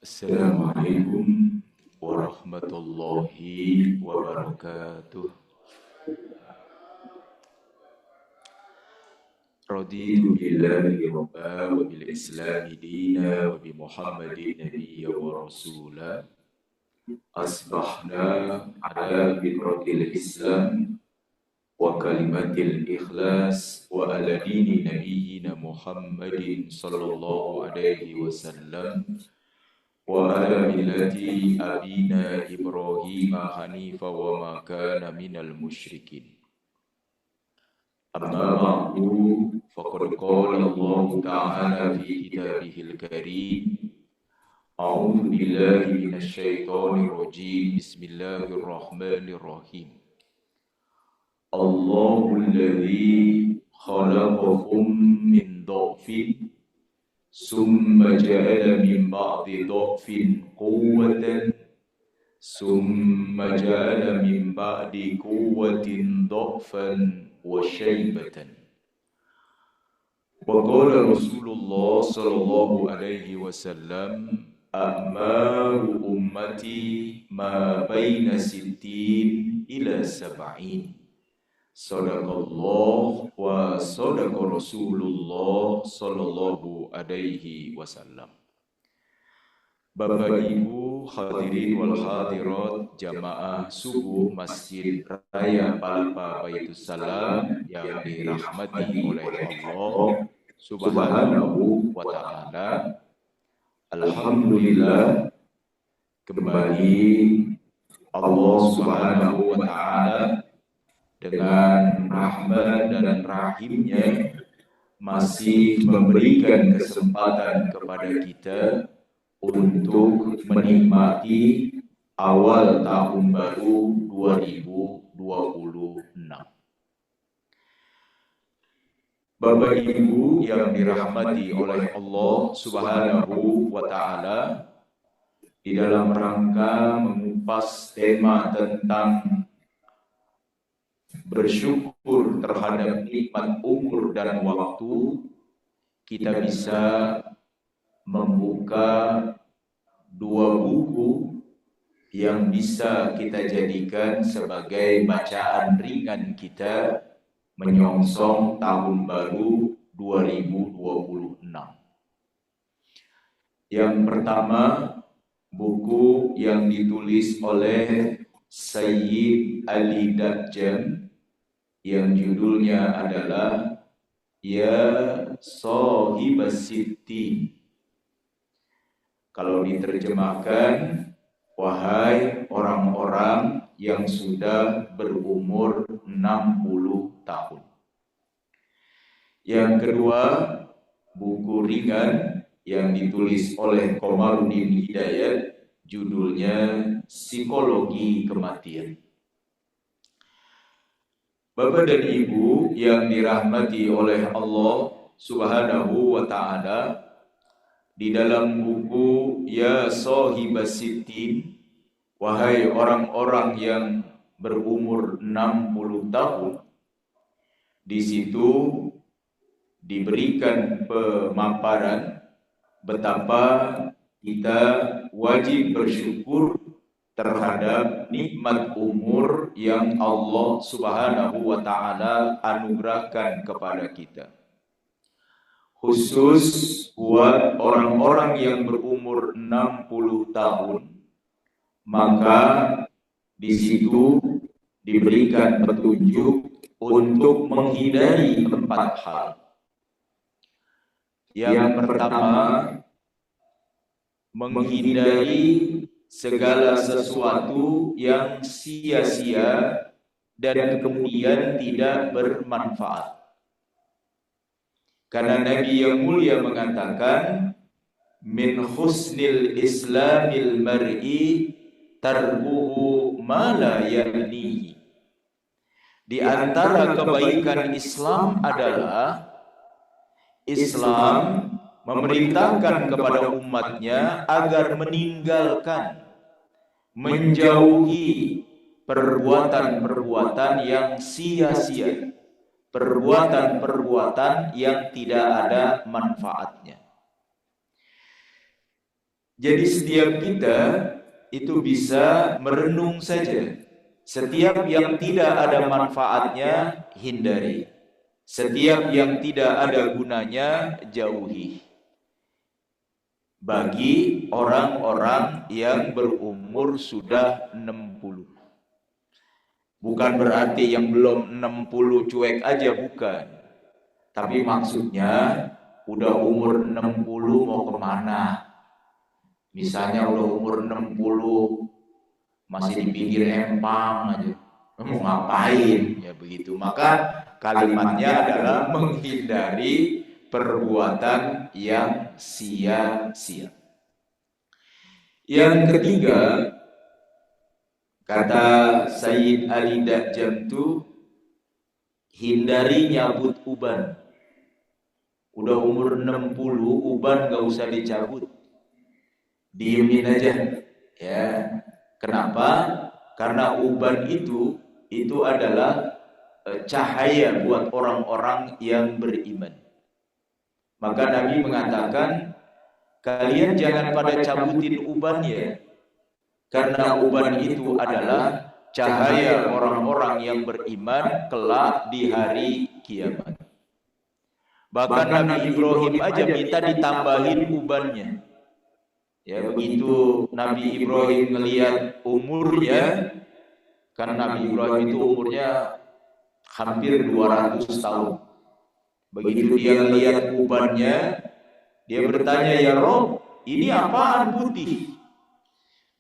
Assalamualaikum warahmatullahi wabarakatuh. Raditu billahi rabba wa bil islami dina wa bi Muhammadin nabiyya wa rasula. Asbahna ala fitratil Islam wa kalimatil ikhlas wa ala dini nabiyyina Muhammadin sallallahu alaihi wasallam wa ala millati abina Ibrahim hanifa wa ma kana minal musyrikin. Amma ba'du faqad qala Allah ta'ala fi kitabihil karim. A'udzu billahi minasy syaithanir rajim. Bismillahirrahmanirrahim. Allahul ladzi khalaqakum min dha'fin summa ja'ala min ba'di dha'fin quwwatan summa ja'ala min ba'di quwwatin dha'fan wa syaibatan. Wa qala Rasulullah sallallahu alaihi wasallam, a'maru ummati ma baina sittin ila sab'in. Sadaqallah wa sadaqa Rasulullah sallallahu alaihi wasallam. Bapak Ibu hadirin wal hadirat jamaah subuh Masjid Raya Palapa Baitussalam yang dirahmati oleh Allah Subhanahu wa taala. Alhamdulillah, kembali Allah Subhanahu wa taala dengan rahmat dan rahimnya masih memberikan kesempatan kepada kita untuk menikmati awal tahun baru 2026. Bapak Ibu yang dirahmati oleh Allah Subhanahu wa taala, di dalam rangka mengupas tema tentang bersyukur terhadap nikmat umur dan waktu, kita bisa membuka dua buku yang bisa kita jadikan sebagai bacaan ringan kita menyongsong tahun baru 2026. Yang pertama, buku yang ditulis oleh Sayyid Ali Dajjal yang judulnya adalah Ya Shahibas Sittin. Kalau diterjemahkan, wahai orang-orang yang sudah berumur 60 tahun. Yang kedua, buku ringan yang ditulis oleh Komarudin Hidayat, judulnya Psikologi Kematian. Bapak dan Ibu yang dirahmati oleh Allah Subhanahu wa taala, di dalam buku Ya Shahibas Sittin, wahai orang-orang yang berumur 60 tahun, di situ diberikan pemaparan betapa kita wajib bersyukur terhadap nikmat umur yang Allah Subhanahu wa taala anugerahkan kepada kita. Khusus buat orang-orang yang berumur 60 tahun, maka di situ diberikan petunjuk untuk menghindari 4 hal. Yang pertama, menghindari segala sesuatu yang sia-sia dan kemudian tidak bermanfaat. Karena Nabi yang mulia mengatakan, min husnil islamil mar'i tarbuhu ma la ya'nihi. Di antara kebaikan Islam adalah Islam memerintahkan kepada umatnya agar meninggalkan, menjauhi perbuatan-perbuatan yang sia-sia, perbuatan-perbuatan yang tidak ada manfaatnya. Jadi setiap kita itu bisa merenung saja. Setiap yang tidak ada manfaatnya, hindari. Setiap yang tidak ada gunanya, jauhi. Bagi orang-orang yang berumur sudah 60. Bukan berarti yang belum 60 cuek aja, bukan. Tapi maksudnya udah umur 60 mau kemana? Misalnya udah umur 60 masih di pinggir empang aja, mau ngapain? Ya begitu. Maka kalimatnya adalah menghindari perbuatan yang sia-sia. Yang ketiga, kata Sayyid Ali Dajjam itu, hindari nyabut uban. Udah umur 60, uban gak usah dicabut, diemin aja. Ya, kenapa? Karena uban itu adalah cahaya buat orang-orang yang beriman. Maka Nabi mengatakan, kalian jangan pada cabutin ubannya, karena uban itu adalah cahaya orang-orang yang beriman kelak di hari kiamat. Bahkan Nabi Ibrahim aja minta ditambahin ubannya. Ya, begitu Nabi Ibrahim melihat umurnya, kan Nabi Ibrahim itu umurnya hampir 200 tahun. Begitu dia lihat ubannya, dia bertanya, ya Rob, ini apaan putih?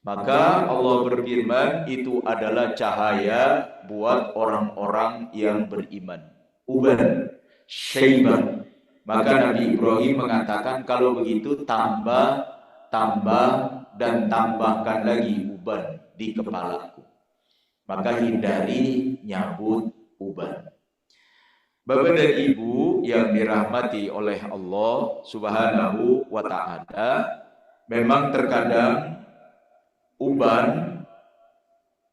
Maka Allah berfirman, itu adalah cahaya buat orang-orang yang beriman. Uban, syaibah. Maka Nabi Ibrahim mengatakan, kalau begitu tambah dan tambahkan lagi uban di kepalaku. Maka hindari nyabut uban. Bapak dan Ibu yang dirahmati oleh Allah Subhanahu wa Ta'ala, memang terkadang uban,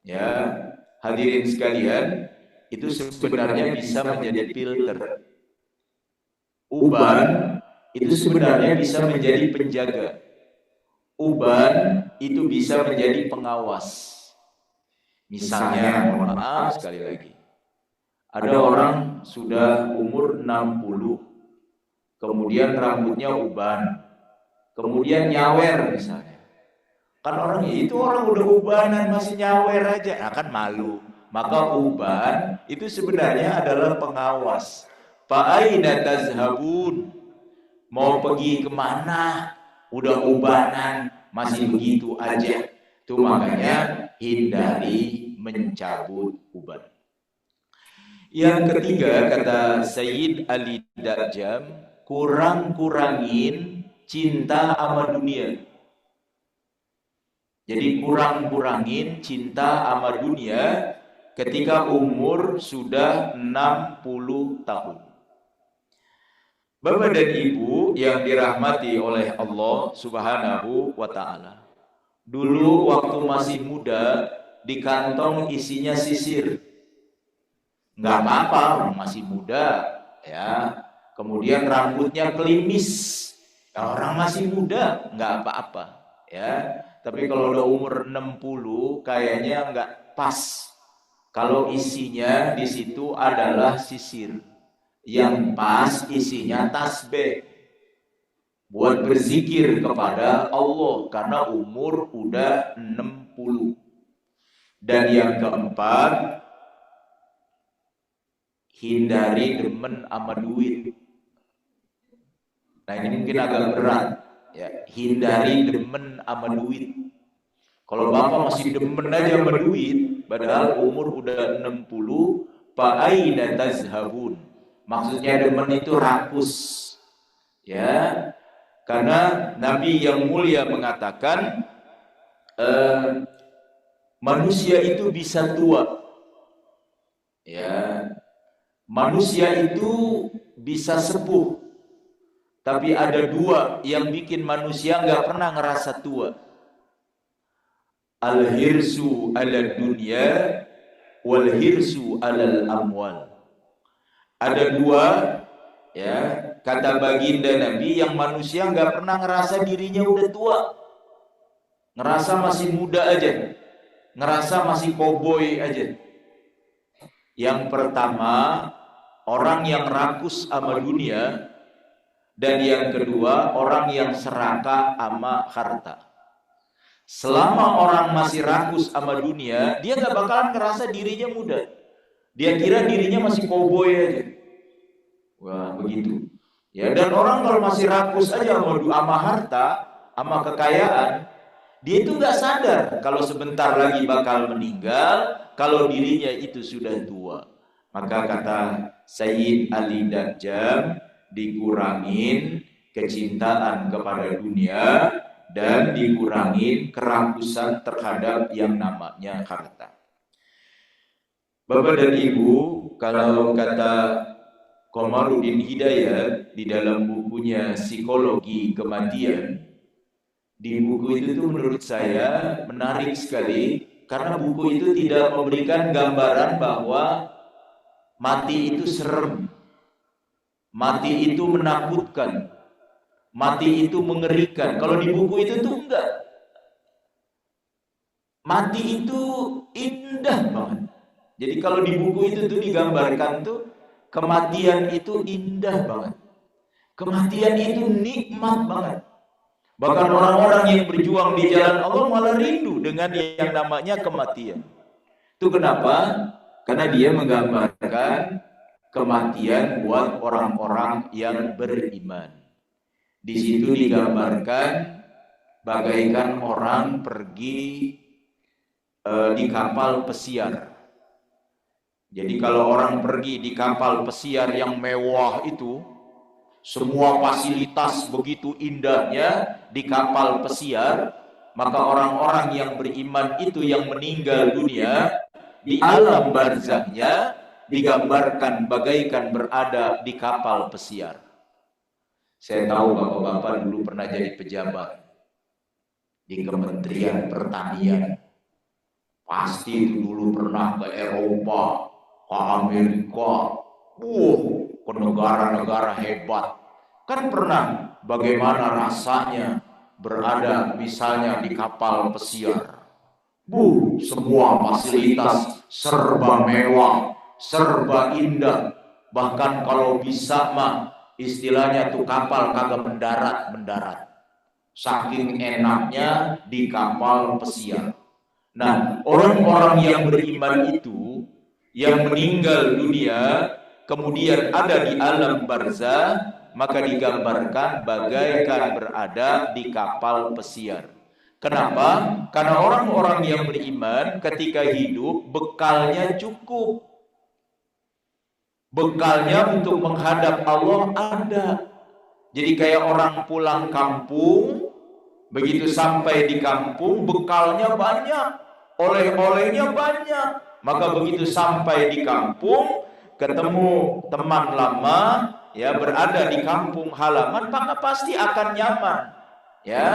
ya hadirin sekalian, itu sebenarnya bisa menjadi filter. Uban itu sebenarnya bisa menjadi penjaga. Uban itu bisa menjadi pengawas. Misalnya, mohon maaf sekali lagi, ada orang sudah umur 60, kemudian rambutnya uban, kemudian nyawer misalnya. Kan orang itu orang udah ubanan masih nyawer aja, nah kan malu. Maka uban itu sebenarnya adalah pengawas. Fa'aina tazhabun? Mau pergi kemana? Udah ubanan masih begitu aja. Itu makanya hindari mencabut uban. Yang ketiga, kata Sayyid Ali Dajjam, kurang-kurangin cinta sama dunia. Jadi kurang-kurangin cinta sama dunia ketika umur sudah 60 tahun. Bapak dan Ibu yang dirahmati oleh Allah Subhanahu wa Ta'ala, dulu waktu masih muda, di kantong isinya sisir. Nggak apa-apa, orang masih muda, ya. Kemudian rambutnya klimis, ya, orang masih muda, nggak apa-apa, ya. Tapi kalau udah umur 60, kayaknya nggak pas. Kalau isinya di situ adalah sisir, yang pas isinya tasbih, buat berzikir kepada Allah karena umur udah 60. Dan yang keempat, hindari demen sama duit. Nah ini mungkin agak berat, ya. Hindari demen sama duit. Kalau bapak masih demen aja sama duit, padahal umur udah 60, fa'aina tazhabun? Maksudnya demen itu rakus, ya. Karena Nabi yang mulia mengatakan, manusia itu bisa tua, ya. Manusia itu bisa sepuh, tapi ada dua yang bikin manusia nggak pernah ngerasa tua. Al-hirsu ala dunya wal hirsu alal amwal. Ada dua, ya, kata baginda Nabi, yang manusia nggak pernah ngerasa dirinya udah tua. ngerasa masih muda aja, ngerasa masih koboi aja. Yang pertama, orang yang rakus sama dunia, dan yang kedua, orang yang serakah sama harta. Selama orang masih rakus sama dunia, dia nggak bakalan ngerasa dirinya muda. Dia kira dirinya masih koboi aja. Wah, begitu. Ya, dan orang kalau masih rakus aja sama harta, sama kekayaan, dia itu nggak sadar kalau sebentar lagi bakal meninggal, kalau dirinya itu sudah tua. Maka kata Sayyid Ali Dajjal, dikurangin kecintaan kepada dunia dan dikurangin kerakusan terhadap yang namanya harta. Bapak dan Ibu, kalau kata Komarudin Hidayat di dalam bukunya Psikologi Kematian, di buku itu tuh menurut saya menarik sekali, karena buku itu tidak memberikan gambaran bahwa mati itu serem, mati itu menakutkan, mati itu mengerikan. Kalau di buku itu tuh enggak. Mati itu indah banget. Jadi kalau di buku itu tuh digambarkan tuh kematian itu indah banget. Kematian itu nikmat banget. Bahkan orang-orang yang berjuang di jalan Allah malah rindu dengan yang namanya kematian. Itu kenapa? Karena dia menggambarkan kematian buat orang-orang yang beriman. Di situ digambarkan bagaikan orang pergi di kapal pesiar. Jadi kalau orang pergi di kapal pesiar yang mewah itu, semua fasilitas begitu indahnya di kapal pesiar, maka orang-orang yang beriman itu yang meninggal dunia di alam barzahnya digambarkan bagaikan berada di kapal pesiar. Saya tahu bapak-bapak dulu pernah jadi pejabat di Kementerian Pertanian. Pasti itu dulu pernah ke Eropa, ke Amerika, ke negara-negara hebat. Kan pernah bagaimana rasanya berada misalnya di kapal pesiar. Semua fasilitas serba mewah, serba indah. Bahkan kalau bisa mah istilahnya tuh kapal kagak mendarat. Saking enaknya di kapal pesiar. Nah, orang-orang yang beriman itu yang meninggal dunia kemudian ada di alam barzah, maka digambarkan bagaikan berada di kapal pesiar. Kenapa? Karena orang-orang yang beriman ketika hidup bekalnya cukup. Bekalnya untuk menghadap Allah ada. Jadi kayak orang pulang kampung, begitu sampai di kampung bekalnya banyak, oleh-olehnya banyak. Maka begitu sampai di kampung, ketemu teman lama, ya berada di kampung halaman, maka pasti akan nyaman. Ya,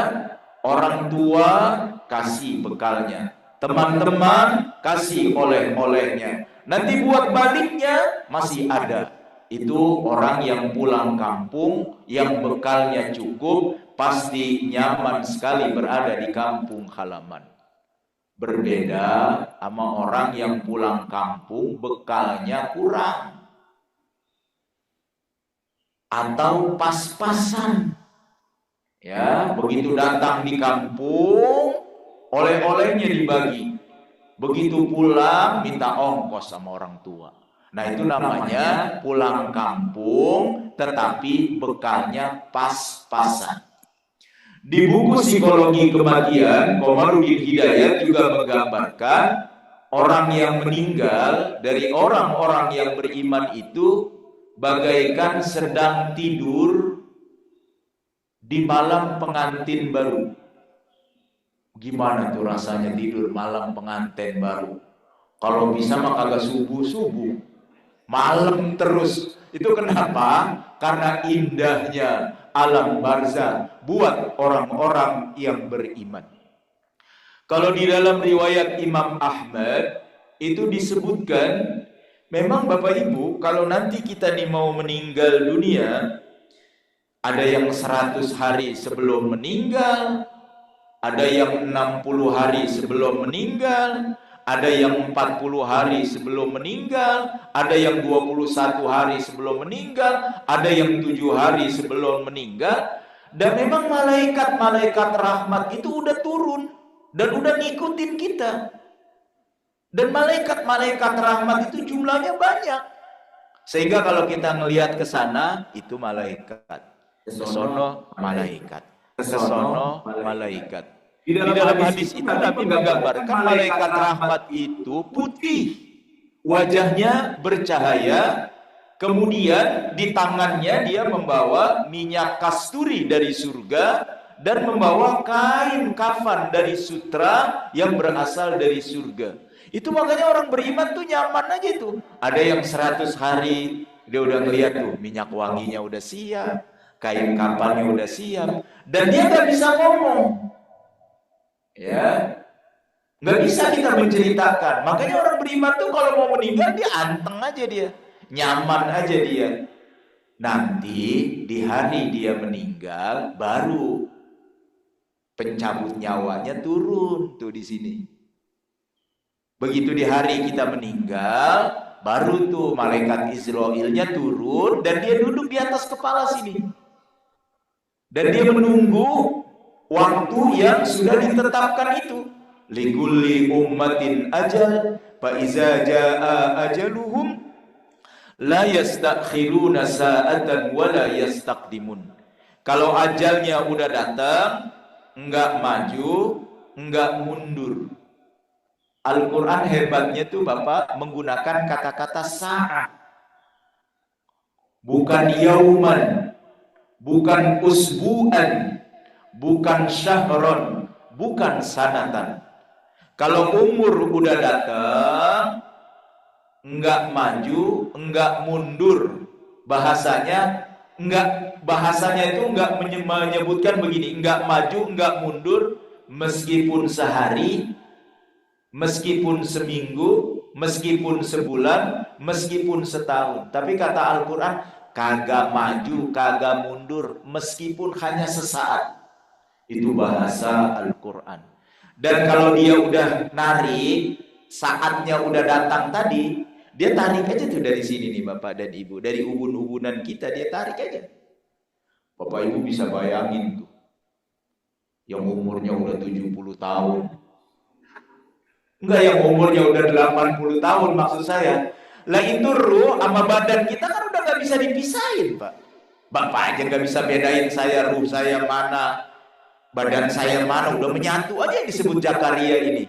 orang tua kasih bekalnya, teman-teman kasih oleh-olehnya. Nanti buat baliknya masih ada. Itu orang yang pulang kampung, yang bekalnya cukup, pasti nyaman sekali berada di kampung halaman. Berbeda sama orang yang pulang kampung bekalnya kurang atau pas-pasan. Ya, begitu datang di kampung, oleh-olehnya dibagi. Begitu pulang minta ongkos sama orang tua. Nah, itu namanya pulang kampung tetapi bekalnya pas-pasan. Di buku Psikologi Kematian, Komarudin Hidayat juga menggambarkan orang yang meninggal dari orang-orang yang beriman itu bagaikan sedang tidur di malam pengantin baru. Gimana tuh rasanya tidur malam pengantin baru? Kalau bisa mah kagak subuh-subuh, malam terus. Itu kenapa? Karena indahnya alam barzah buat orang-orang yang beriman. Kalau di dalam riwayat Imam Ahmad itu disebutkan, memang Bapak Ibu, kalau nanti kita nih mau meninggal dunia, ada yang 100 hari sebelum meninggal, ada yang 60 hari sebelum meninggal, ada yang 40 hari sebelum meninggal, ada yang 21 hari sebelum meninggal, ada yang 7 hari sebelum meninggal. Dan memang malaikat-malaikat rahmat itu udah turun dan udah ngikutin kita. Dan malaikat-malaikat rahmat itu jumlahnya banyak. Sehingga kalau kita ngelihat ke sana, itu malaikat. Kesono malaikat. Kesono malaikat. Di dalam hadis itu Nabi menggambarkan malaikat rahmat itu putih, wajahnya bercahaya, kemudian di tangannya dia membawa minyak kasturi dari surga dan membawa kain kafan dari sutra yang berasal dari surga. Itu makanya orang beriman tuh nyaman aja tuh. Ada yang 100 hari dia udah ngeliat tuh minyak wanginya udah siap, kain kafannya udah siap, dan dia nggak bisa ngomong. Ya, nggak bisa kita menceritakan. Makanya orang beriman tuh kalau mau meninggal dia anteng aja dia, nyaman aja dia. Nanti di hari dia meninggal baru pencabut nyawanya turun tuh di sini. Begitu di hari kita meninggal, baru tuh malaikat Israilnya turun dan dia duduk di atas kepala sini. Dan dia menunggu waktu yang sudah ditetapkan itu. Likulli ummatin ajal fa iza jaa ajaluhum la yastakhiruna sa'atan wa la yastaqdimun. Kalau ajalnya udah datang, enggak maju, enggak mundur. Al-Qur'an hebatnya tuh Bapak menggunakan kata-kata saat. Bukan yauman, bukan usbu'an, bukan syahron, bukan sanatan. Kalau umur udah datang, enggak maju, enggak mundur. Bahasanya itu enggak menyebutkan begini, enggak maju, enggak mundur meskipun sehari, meskipun seminggu, meskipun sebulan, meskipun setahun. Tapi kata Al-Qur'an, kagak maju, kagak mundur meskipun hanya sesaat. Itu bahasa Al-Qur'an. Dan kalau dia udah narik, saatnya udah datang tadi, dia tarik aja tuh dari sini nih Bapak dan Ibu, dari ubun-ubunan kita dia tarik aja. Bapak Ibu bisa bayangin tuh, yang umurnya udah 70 tahun. Enggak, yang umurnya udah 80 tahun maksud saya. Lah itu ruh sama badan kita kan udah gak bisa dipisahin Pak. Bapak aja gak bisa bedain saya ruh saya mana, badan saya mana, udah menyatu aja yang disebut Zakaria ini.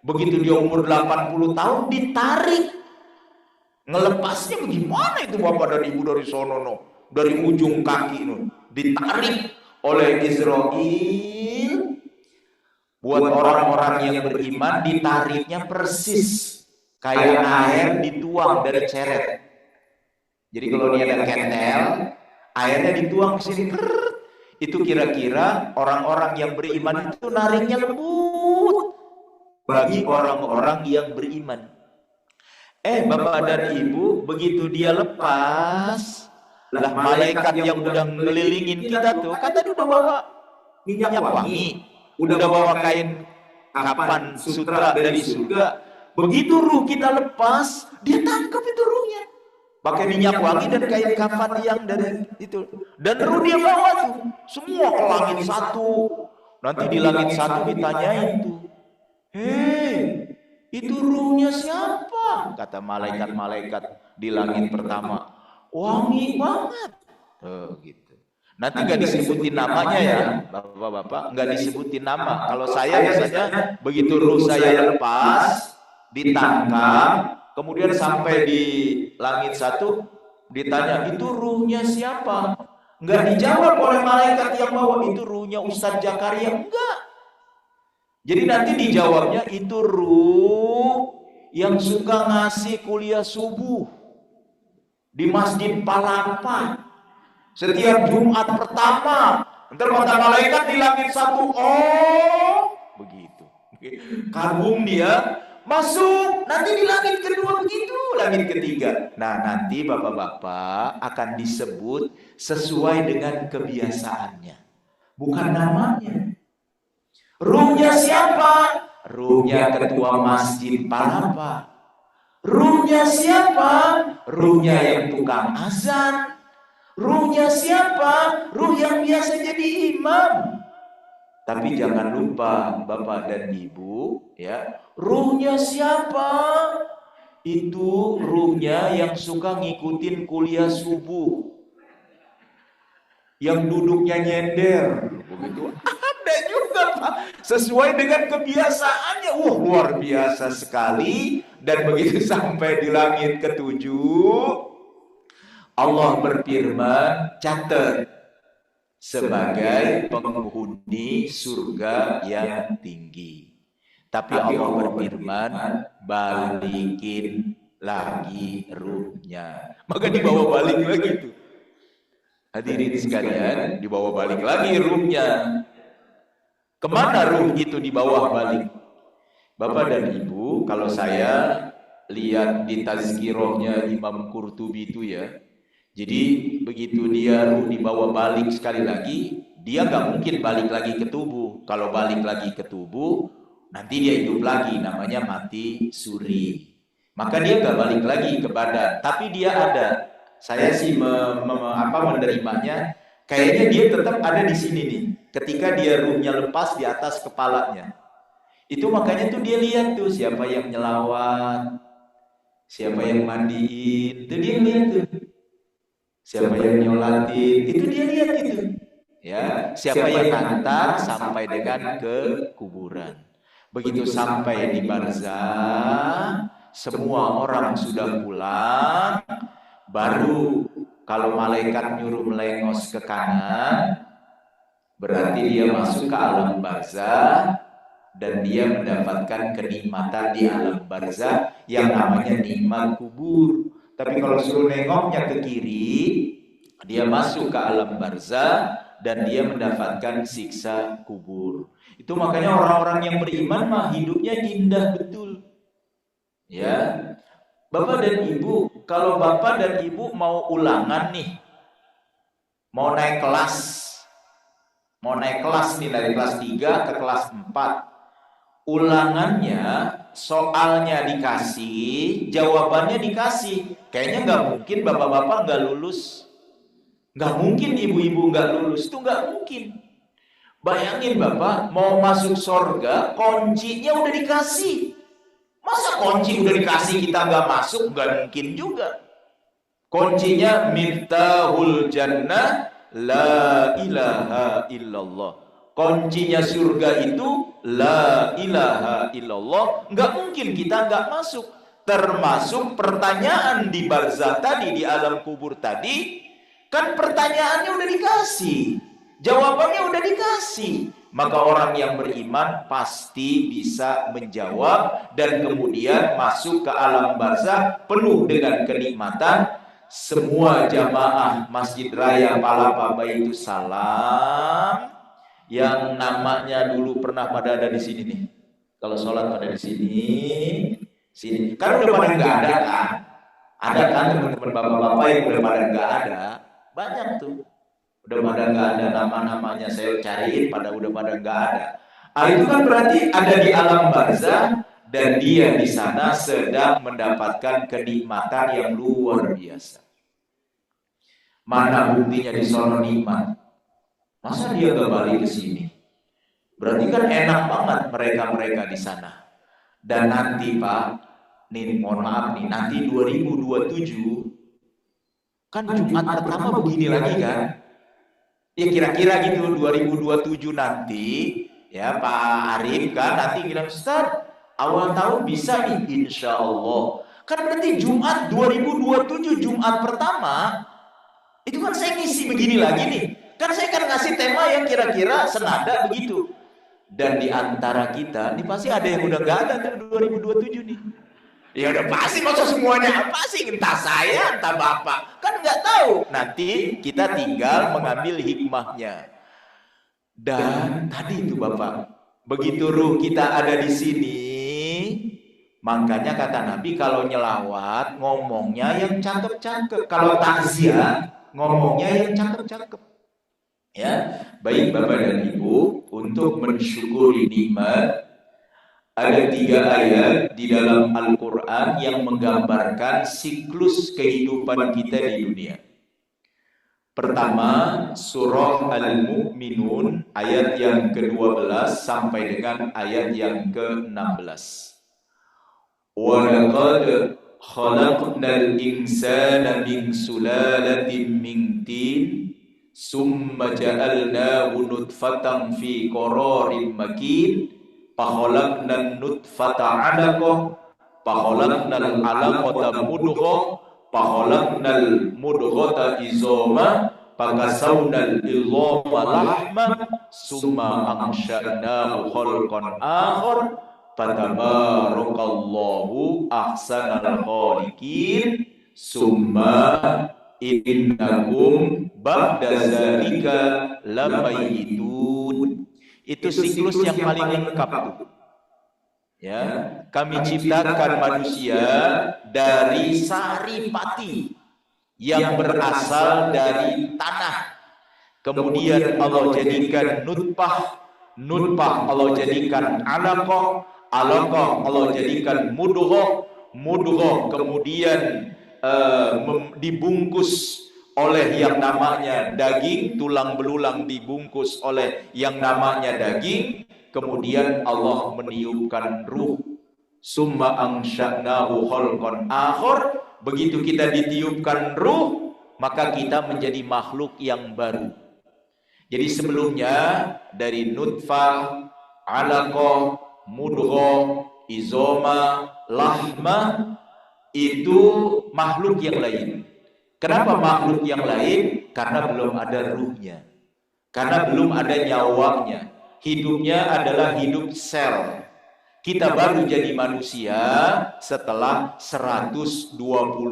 Begitu dia umur 80 tahun ditarik. Ngelepasnya bagaimana itu Bapak dan Ibu dari sono no, dari ujung kaki no, ditarik oleh Israel. Buat orang-orang yang beriman ditariknya persis kayak air dituang dari ceret. Jadi kalau dia ada ketel, airnya dituang ke sini. Itu kira-kira orang-orang yang beriman itu nariknya lembut bagi orang-orang yang beriman. Bapak dan Ibu, begitu dia lepas, lah malaikat yang udah ngelilingin kita tuh, kan tadi udah bawa minyak wangi, udah bawa kain kapan sutra dari surga. Begitu ruh kita lepas, dia tangkap itu ruhnya. Pakai minyak wangi dan kain kafan yang dari itu. Dan ruh dia bawa tuh semua ke langit satu. Nanti di langit satu ditanyain tuh, hei, itu ruhnya siapa? Kata malaikat-malaikat di langit pertama, wangi banget. Gitu. Nanti nggak disebutin namanya ya, bapak-bapak, nggak disebutin nama. Kalau saya biasanya begitu ruh saya lepas, ditangkap, kemudian sampai di langit satu, ditanya itu ruhnya siapa? Nggak dijawab oleh malaikat yang bawa, itu ruhnya Ustadz Zakaria. Enggak. Jadi nanti dijawabnya itu ruh yang suka ngasih kuliah subuh di Masjid Palapa setiap Jumat pertama. Ntar kata malaikat di langit satu, oh begitu, kagum dia, masuk. Nanti di langit kedua begitu, langit ketiga. Nah nanti bapak-bapak akan disebut sesuai dengan kebiasaannya, bukan namanya. Ruhnya siapa? Ruhnya ketua masjid Palapa. Ruhnya siapa? Ruhnya yang tukang azan. Ruhnya siapa? Ruh yang biasa jadi imam. Tapi jangan lupa Bapak dan Ibu, ya, ruhnya siapa? Itu ruhnya yang suka ngikutin kuliah subuh, yang duduknya nyender, begitu. Ada juga Pak, sesuai dengan kebiasaannya. Wah, luar biasa sekali. Dan begitu sampai di langit ketujuh, Allah berfirman, catat sebagai penghuni surga yang tinggi. Tapi Allah berfirman, balikin lagi ruhnya. Maka dibawa balik lagi tuh. Hadirin sekalian, dibawa balik lagi ruhnya. Kemana ruh itu dibawa balik? Bapak dan Ibu, kalau saya lihat di tazkirahnya Imam Qurtubi itu ya, jadi begitu dia ruh dibawa balik sekali lagi, dia nggak mungkin balik lagi ke tubuh. Kalau balik lagi ke tubuh, nanti dia hidup lagi, namanya mati suri. Maka dia nggak balik lagi ke badan, tapi dia ada. Saya sih menerimanya, kayaknya dia tetap ada di sini nih. Ketika dia ruhnya lepas di atas kepalanya, itu makanya tuh dia lihat tuh siapa yang nyelawat, siapa yang mandiin, itu dia lihat tuh. Siapa yang nyolatin, itu dia lihat itu. Ya, siapa yang antar sampai dengan ke kuburan. Begitu sampai di barzah, semua orang sudah pulang, baru kalau malaikat nyuruh melengos ke kanan, berarti dia masuk ke alam barzah dan dia mendapatkan kenikmatan di alam barzah yang namanya nikmat kubur. Tapi kalau suruh nengoknya ke kiri, dia masuk ke alam barzah dan dia mendapatkan siksa kubur. Itu makanya orang-orang yang beriman mah hidupnya indah betul. Ya, Bapak dan Ibu, kalau Bapak dan Ibu mau ulangan nih, mau naik kelas nih dari kelas 3 ke kelas 4. Ulangannya, soalnya dikasih, jawabannya dikasih. Kayaknya nggak mungkin bapak-bapak nggak lulus. Nggak mungkin ibu-ibu nggak lulus. Itu nggak mungkin. Bayangin Bapak, mau masuk surga, kuncinya udah dikasih. Masa kunci udah dikasih kita nggak masuk? Nggak mungkin juga. Kuncinya miftahul jannah la ilaha illallah. Kuncinya surga itu la ilaha illallah. Nggak mungkin kita nggak masuk. Termasuk pertanyaan di barzah tadi, di alam kubur tadi, kan pertanyaannya udah dikasih, jawabannya udah dikasih. Maka orang yang beriman pasti bisa menjawab dan kemudian masuk ke alam barzah penuh dengan kenikmatan. Semua jamaah Masjid Raya Palapa Baitus Salam yang namanya dulu pernah pada ada di sini nih. Kalau sholat pada di sini. Kan udah pada nggak ada kan? Ada kan teman-teman bapak-bapak yang udah pada nggak ada? Banyak tuh. Udah pada nggak ada nama-namanya, saya cariin udah pada nggak ada. Itu kan berarti ada di alam barzah dan dia di sana sedang mendapatkan kenikmatan yang luar biasa. Mana buktinya di sono nikmat? Masa dia nggak balik ke sini? Berarti kan enak banget mereka di sana. Dan nanti Pak, nih mohon maaf nih, nanti 2027 kan Jumat pertama begini lagi kan? Ya kira-kira gitu 2027 nanti, ya Pak Arif kan nanti bilang, Ustaz, awal tahun bisa nih, insya Allah. Kan berarti Jumat 2027 Jumat pertama, itu kan saya ngisi begini lagi nih. Kan saya kan ngasih tema yang kira-kira senada begitu. Dan di antara kita, ini pasti ada yang udah gak ada tuh 2027 nih. Ya udah pasti, masa semuanya pasti, entah saya, entah Bapak. Kan nggak tahu. Nanti kita tinggal mengambil hikmahnya. Dan tadi itu Bapak, begitu ruh kita ada di sini, makanya kata Nabi kalau nyelawat ngomongnya yang cakep-cakep. Kalau takziah ngomongnya yang cakep-cakep. Ya, baik Bapak dan Ibu, untuk mensyukuri nikmat. Ada 3 ayat di dalam Al-Quran yang menggambarkan siklus kehidupan kita di dunia. Pertama, surah Al-Mu'minun ayat yang ke-12 sampai dengan ayat yang ke-16. Wa laqad khalaqnal insana min sulalatin min tin summa ja'alnahu nutfatan fi qararin makin fakhalaqnan nutfata 'alaqah fakhalaqnal 'alaqata mudghah fakhalaqnal mudghata izama fakasawnal izama lahma summa ansha'nahu khalqan akhar fatabarakallahu ahsanal khaliqin summa innakum ba'da zalika lamayitun. Itu siklus yang paling lengkap tuh. Ya, kami ciptakan manusia dari saripati yang berasal dari tanah. Kemudian Allah jadikan nutfah, nutfah Allah jadikan alaqah, alaqah Allah jadikan mudghah, mudghah kemudian dibungkus oleh yang namanya daging, tulang belulang dibungkus oleh yang namanya daging, kemudian Allah meniupkan ruh. Summa ansha'nahu khalqan akhar, begitu kita ditiupkan ruh, maka kita menjadi makhluk yang baru. Jadi sebelumnya dari nutfah, alaqah, mudghah, izoma, lahma itu makhluk yang lain. Kenapa makhluk yang lain? Karena belum ada ruhnya. Karena belum ada nyawanya. Hidupnya adalah hidup sel. Kita baru jadi manusia setelah 120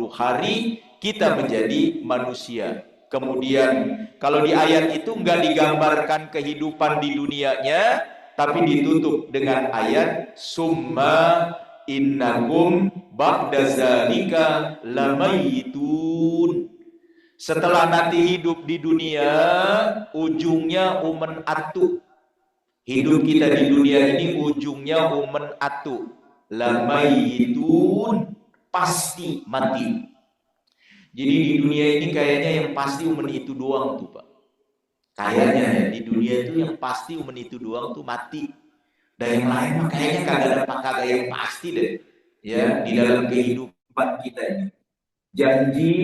hari kita menjadi manusia. Kemudian kalau di ayat itu enggak digambarkan kehidupan di dunianya, tapi ditutup dengan ayat summa innakum ba'da zalika lamayitun. Setelah nanti hidup di dunia, ujungnya umen atu. Hidup kita di dunia ini ujungnya umen atu. Lamayitun, pasti mati. Jadi di dunia ini kayaknya yang pasti umen itu doang tuh Pak. Kayaknya ya, di dunia itu yang pasti umen itu doang tuh mati. Dan yang lain mah kayaknya kagak yang pasti deh. Ya, di dalam kehidupan kita ini. Janji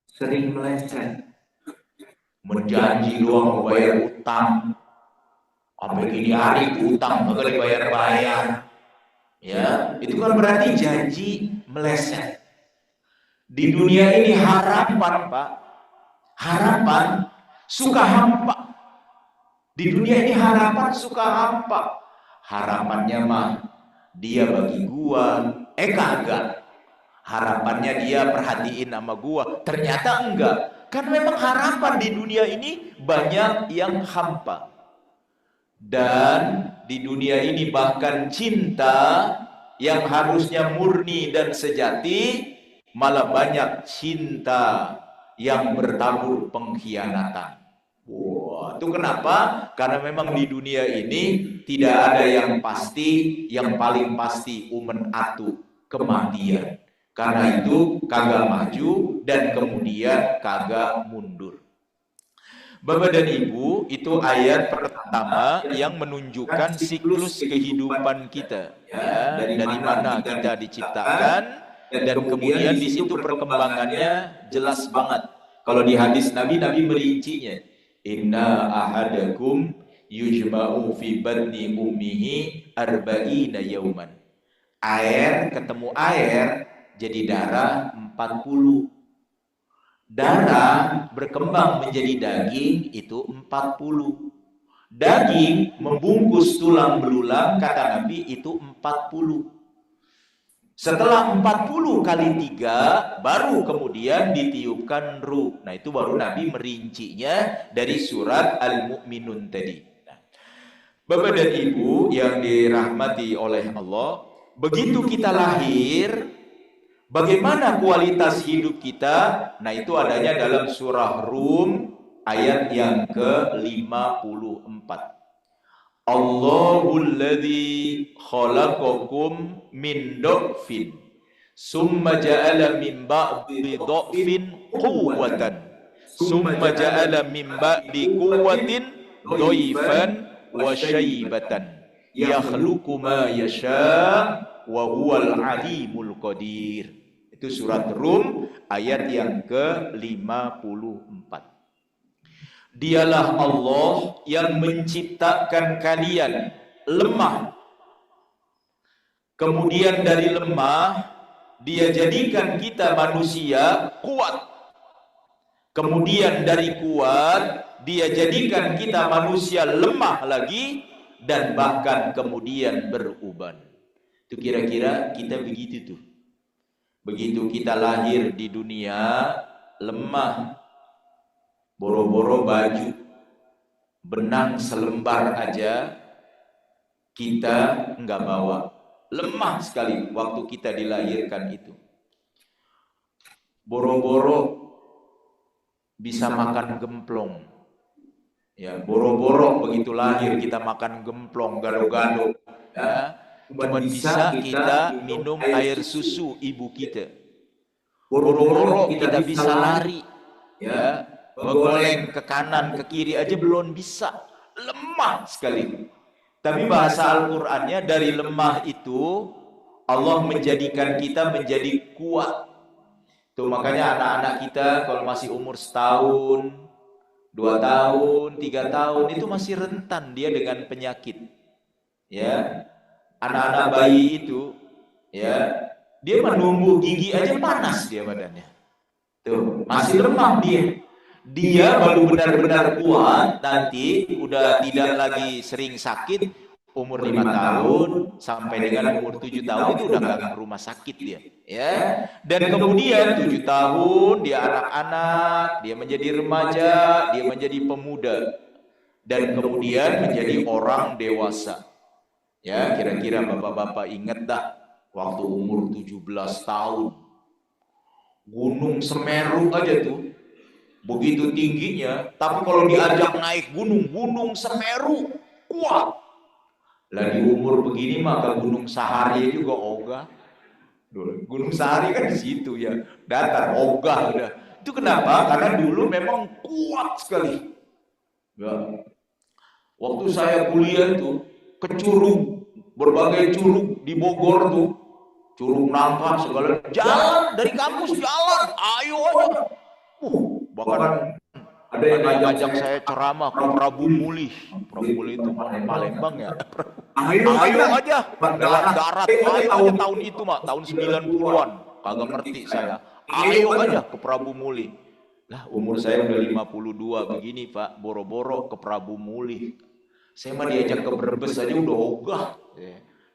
sering meleset. Menjanji doang mau bayar utang. Sampai kini hari utang kagak dibayar-bayar. Ya, itu kan berarti janji meleset. Di dunia ini harapan, Pak. Harapan suka hampa. Di dunia ini harapan suka hampa. Harapannya mah dia bagi gua, kagak. Harapannya dia perhatiin sama gua, ternyata enggak. Kan memang harapan di dunia ini banyak yang hampa. Dan di dunia ini bahkan cinta yang harusnya murni dan sejati, malah banyak cinta yang bertabur pengkhianatan. Wah, itu kenapa? Karena memang di dunia ini tidak ada yang pasti, yang paling pasti umen atu, kematian. Karena itu kagak maju dan kemudian kagak mundur. Bapak dan Ibu, itu ayat pertama yang menunjukkan siklus kehidupan kita, ya, dari mana kita diciptakan, dan kemudian di situ perkembangannya jelas banget. Kalau di hadis Nabi merincinya, inna ahadakum yujma'u fi batni ummihi arba'ina yauman. Air ketemu air jadi darah 40. Darah berkembang menjadi daging itu 40. Daging membungkus tulang belulang, kata Nabi, itu 40. Setelah 40 kali 3, baru kemudian ditiupkan ruh. Nah, itu baru Nabi merincinya dari surat Al-Mu'minun tadi. Nah, Bapak dan Ibu yang dirahmati oleh Allah, begitu kita lahir, bagaimana kualitas hidup kita? Nah, itu adanya dalam surah Rum ayat yang ke-54. Allahul ladzi khalaqakum min dhafin summa ja'ala min ba'di dhafin quwwatan summa ja'ala min ba'di quwwatin dhaifan wa syaibatan yakhluqu ma yasha wa huwal alimul qadir. Itu surat Rum ayat yang ke-54. Dialah Allah yang menciptakan kalian lemah. Kemudian dari lemah Dia jadikan kita manusia kuat. Kemudian dari kuat Dia jadikan kita manusia lemah lagi, dan bahkan kemudian beruban. Itu kira-kira kita begitu tuh. Begitu kita lahir di dunia lemah, boro-boro baju benang selembar aja kita nggak bawa, lemah sekali waktu kita dilahirkan itu. Boro-boro bisa makan gemplong, ya boro-boro begitu lahir kita makan gemplong gado-gado, ya. Cuma bisa kita minum air susu ibu kita. Boro-boro kita bisa lari, ya, bergoleng ke kanan ke kiri aja belum bisa, lemah sekali. Tapi bahasa Al-Qur'annya dari lemah itu Allah menjadikan kita menjadi kuat. Tuh makanya anak-anak kita kalau masih umur setahun, 2 tahun, 3 tahun itu masih rentan dia dengan penyakit. Ya, anak-anak bayi itu, ya, dia menumbuh gigi aja panas dia badannya. Tuh masih lemah dia. Dia baru benar-benar kuat nanti udah tidak lagi sering sakit umur 5 tahun sampai dengan umur 7 tahun itu udah nggak ke rumah sakit dia, ya. Dan kemudian 7 tahun dia anak-anak, dia menjadi remaja, dia menjadi pemuda, dan kemudian menjadi orang dewasa. Ya, kira-kira bapak-bapak ingat dah waktu umur 17 tahun Gunung Semeru aja tuh begitu tingginya, tapi kalau diajak naik Gunung Semeru kuat. Lah di umur begini maka Gunung Sahari juga ogah. Gunung Sahari kan di situ ya, datar ogah udah. Itu kenapa? Karena dulu memang kuat sekali. Ya. Waktu saya kuliah tuh ke Curug, berbagai curug di Bogor tuh, Curug Nangka segala, jalan dari kampus jalan, ayo aja. Bahkan ada yang ngajak saya ceramah ke Prabu Muli. Prabu Muli itu Palembang ya. Ayo aja lewat darat, ayo aja tahun itu mak, tahun 90-an. Kagak ngerti saya. Ayo aja ke Prabu Muli. Lah umur saya udah 52 begini Pak, boro-boro ke Prabu Muli. Saya mah diajak ke Brebes aja udah ogah.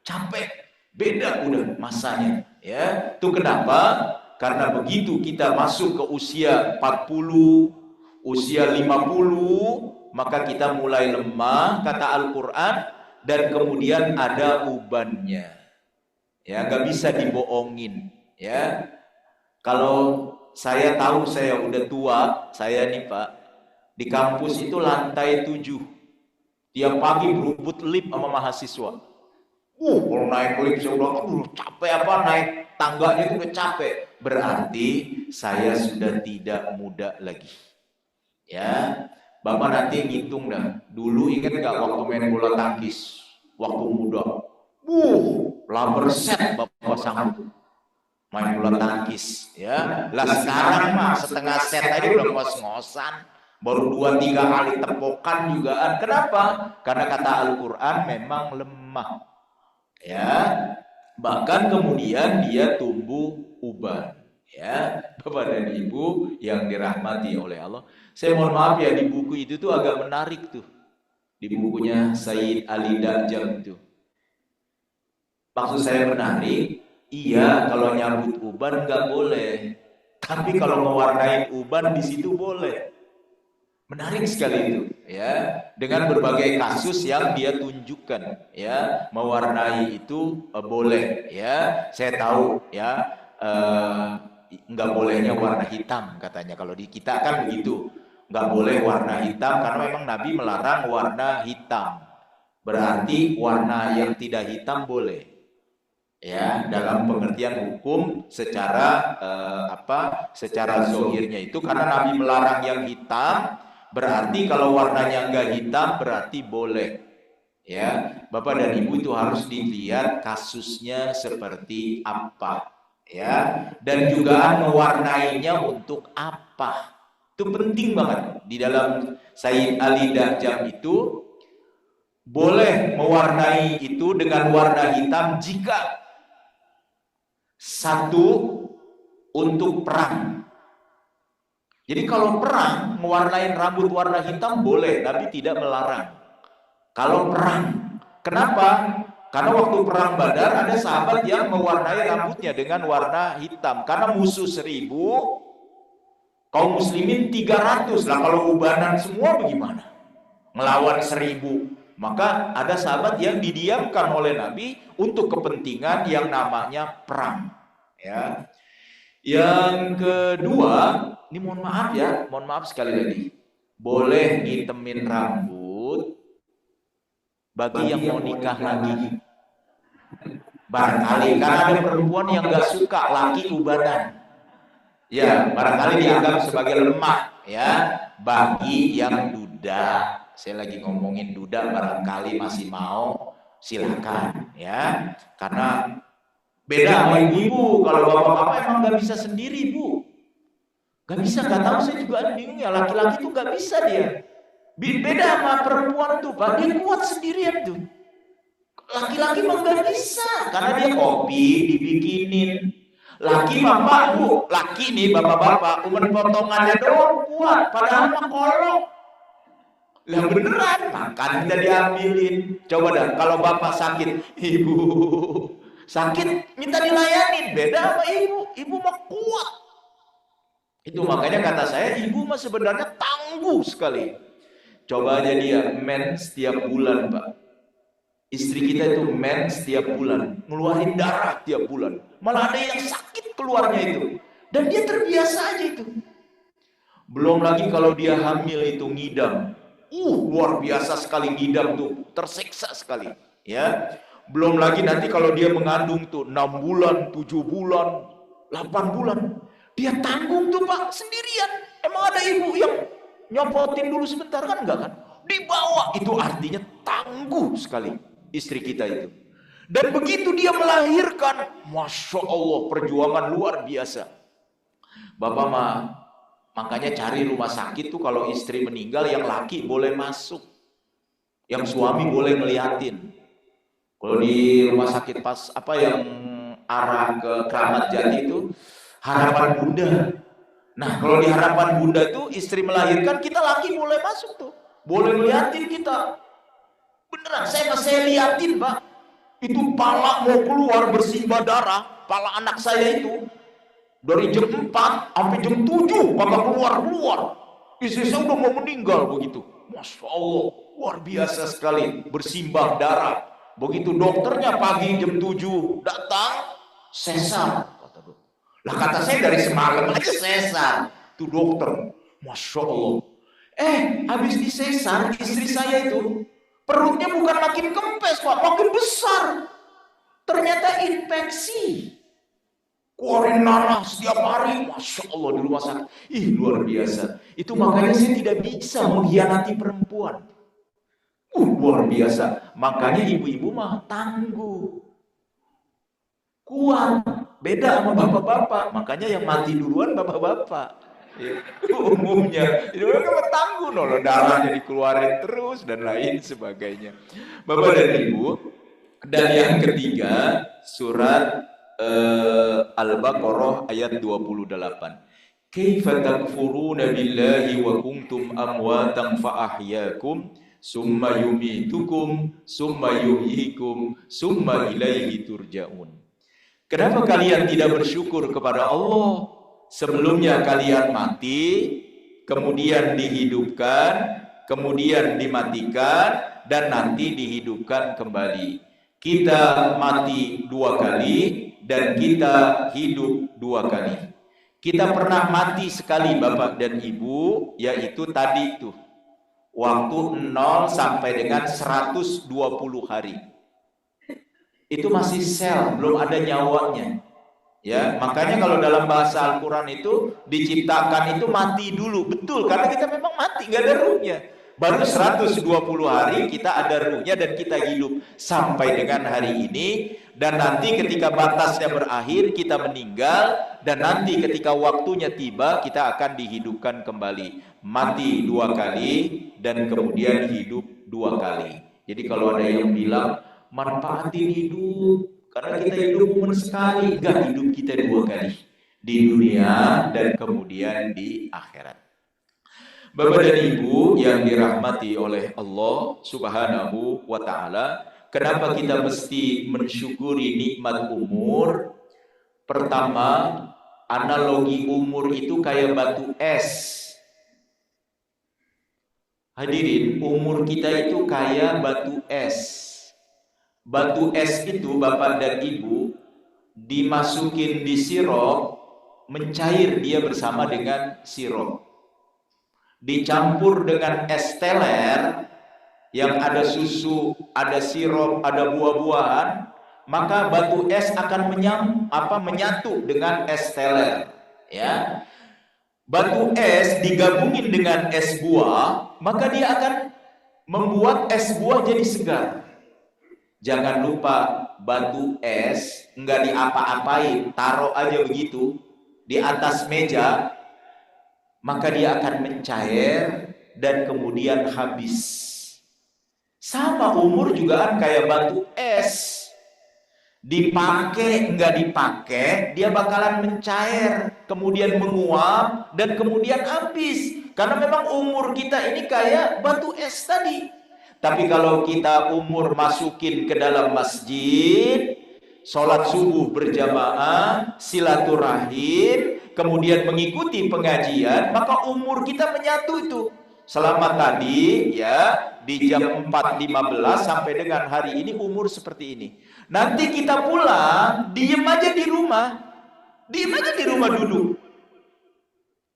Capek, beda udah masanya. Ya, itu kenapa? Karena begitu kita masuk ke usia 40, usia 50, maka kita mulai lemah, kata Al-Quran, dan kemudian ada ubannya. Ya, nggak bisa dibohongin. Ya, kalau saya tahu saya udah tua, saya nih Pak, di kampus itu lantai 7. Tiap pagi berebut lift sama mahasiswa. Kalau naik lift saya udah capek apa, naik tangganya itu udah capek. Berarti saya sudah tidak muda lagi. Ya, Bapak nanti ngitung dah. Dulu ingat nggak waktu main bola tangkis? Waktu muda. Laberset Bapak sanggup main bola tangkis. Ya, lah sekarang mah setengah set aja udah ngos-ngosan. Baru 2-3 kali tepokan jugaan. Kenapa? Karena kata Al-Quran memang lemah. Ya, bahkan kemudian dia tumbuh uban. Ya, Bapak dan Ibu yang dirahmati oleh Allah. Saya mohon maaf ya, di buku itu tuh agak menarik tuh. Di bukunya Sayyid Ali Dajjal itu. Maksud saya menarik, iya kalau nyambut uban nggak boleh. Tapi kalau mewarnai uban di situ boleh. Menarik sekali itu, ya, dengan berbagai kasus yang dia tunjukkan, ya, mewarnai itu boleh, ya. Saya tahu, ya, nggak bolehnya warna hitam katanya. Kalau di kita kan begitu, nggak boleh warna hitam karena memang Nabi melarang warna hitam. Berarti warna yang tidak hitam boleh. Ya, dalam pengertian hukum secara secara zahirnya itu karena Nabi melarang yang hitam, berarti kalau warnanya enggak hitam berarti boleh. Ya, Bapak dan Ibu itu harus dilihat kasusnya seperti apa, ya, dan juga mewarnainya untuk apa. Itu penting banget. Di dalam Sayyid Ali Dajjal itu boleh mewarnai itu dengan warna hitam jika satu untuk perang. Jadi kalau perang mewarnai rambut warna hitam boleh, Nabi tidak melarang. Kalau perang, kenapa? Karena waktu perang Badar ada sahabat yang mewarnai rambutnya dengan warna hitam. Karena musuh 1000, kaum muslimin 300. Lah kalau ubanan semua bagaimana? Melawan 1000. Maka ada sahabat yang didiamkan oleh Nabi untuk kepentingan yang namanya perang. Ya. Yang kedua, ini mohon maaf sekali lagi. Boleh ngitemin rambut bagi yang mau nikah lagi. Barangkali karena ada perempuan yang gak suka laki ubanan. Ya, barangkali dianggap sebagai lemah, ya, bagi yang duda. Saya lagi ngomongin duda, barangkali masih mau, silakan, ya. Karena beda sama ibu-ibu. Kalau bapak-bapak emang nggak bisa sendiri, Bu. Nggak bisa, nggak tahu, saya juga ada bingung ya. Laki-laki tuh nggak bisa dia. Beda sama perempuan tuh, Pak. Dia kuat sendirian tuh. Laki-laki mah nggak bisa, karena dia kopi dibikinin. Laki bapak, Bu, laki nih bapak-bapak, umur potongannya doang kuat, padahal mah kolok. Lah beneran, makan kita diambilin. Coba dah, kalau bapak sakit, ibu sakit minta dilayanin, beda sama ibu mah kuat. Itu makanya kata saya, ibu mah sebenarnya tangguh sekali. Coba aja dia men setiap bulan, Pak. Istri kita itu men setiap bulan, ngeluarin darah tiap bulan. Malah ada yang sakit keluarnya itu. Dan dia terbiasa aja itu. Belum lagi kalau dia hamil itu ngidam. Luar biasa sekali ngidam tuh, tersiksa sekali. Ya. Belum lagi nanti kalau dia mengandung tuh 6 bulan, 7 bulan, 8 bulan. Dia tanggung tuh Pak, sendirian. Emang ada ibu yang nyopotin dulu sebentar kan? Enggak kan? Dibawa, itu artinya tangguh sekali istri kita itu. Dan begitu dia melahirkan, Masya Allah, perjuangan luar biasa. Bapak mah, makanya cari rumah sakit tuh kalau istri meninggal yang laki boleh masuk. Yang suami boleh ngeliatin. Kalau di rumah sakit pas yang arah ke Kramat Jati itu Harapan Bunda. Nah, kalau di Harapan Bunda itu istri melahirkan, kita laki boleh masuk tuh. Boleh ngeliatin kita. Beneran, saya liatin, Pak. Itu pala mau keluar bersimbah darah, pala anak saya itu. Dari jam 4 sampai jam 7 bakal keluar. Istri saya udah mau meninggal begitu. Masya Allah, luar biasa sekali, bersimbah darah. Begitu dokternya pagi jam 7 datang, sesar. Lah kata saya dari semalam aja sesar. Itu dokter, Masya Allah. Habis disesar, istri saya itu perutnya bukan makin kempes, Pak, makin besar. Ternyata infeksi. Keluarin darah setiap hari, Masya Allah, di rumah sakit. Luar biasa. Itu makanya saya tidak bisa mengkhianati perempuan. Luar biasa. Makanya ibu-ibu mah tangguh, kuat. Beda sama bapak-bapak. Makanya yang mati duluan bapak-bapak. Umumnya. Itu mereka tangguh, darahnya dikeluarin terus dan lain sebagainya. Bapak dan Ibu. Dan yang ketiga, surat Al-Baqarah ayat 28. Kaifa takfuruna billahi wa kuntum amwatan fa ahyaakum summa yumitukum summa yuhyikum summa ilaihi turja'un. Kenapa kalian tidak bersyukur kepada Allah? Sebelumnya kalian mati, kemudian dihidupkan, kemudian dimatikan, dan nanti dihidupkan kembali. Kita mati 2 kali dan kita hidup 2 kali. Kita pernah mati sekali Bapak dan Ibu, yaitu tadi tuh waktu 0 sampai dengan 120 hari. Itu masih sel, belum ada nyawanya. Ya, makanya kalau dalam bahasa Al-Quran itu diciptakan itu mati dulu, betul, karena kita memang mati, nggak ada ruhnya. Baru 120 hari kita ada ruhnya dan kita hidup sampai dengan hari ini, dan nanti ketika batasnya berakhir kita meninggal, dan nanti ketika waktunya tiba kita akan dihidupkan kembali, mati 2 kali dan kemudian hidup 2 kali. Jadi kalau ada yang bilang manfaatin hidup karena kita hidup cuma sekali, enggak, hidup kita 2 kali, di dunia dan kemudian di akhirat. Bapak dan Ibu yang dirahmati oleh Allah Subhanahu wa Ta'ala, kenapa kita mesti mensyukuri nikmat umur? Pertama, analogi umur itu kayak batu es. Hadirin, umur kita itu kayak batu es. Batu es itu Bapak dan Ibu dimasukin di sirup, mencair dia bersama dengan sirup. Dicampur dengan es teler yang ada susu, ada sirup, ada buah-buahan, maka batu es akan menyatu dengan es teler. Ya, batu es digabungin dengan es buah, maka dia akan membuat es buah jadi segar. Jangan lupa batu es enggak diapa-apain, taruh aja begitu di atas meja, maka dia akan mencair dan kemudian habis. Sama umur juga kan kayak batu es, dipakai enggak dipakai dia bakalan mencair, kemudian menguap dan kemudian habis, karena memang umur kita ini kayak batu es tadi. Tapi kalau kita umur masukin ke dalam masjid, sholat subuh berjamaah, silaturahim, kemudian mengikuti pengajian, maka umur kita menyatu itu. Selama tadi ya di jam 4.15 sampai dengan hari ini umur seperti ini. Nanti kita pulang, diem aja di rumah. Diem aja di rumah duduk.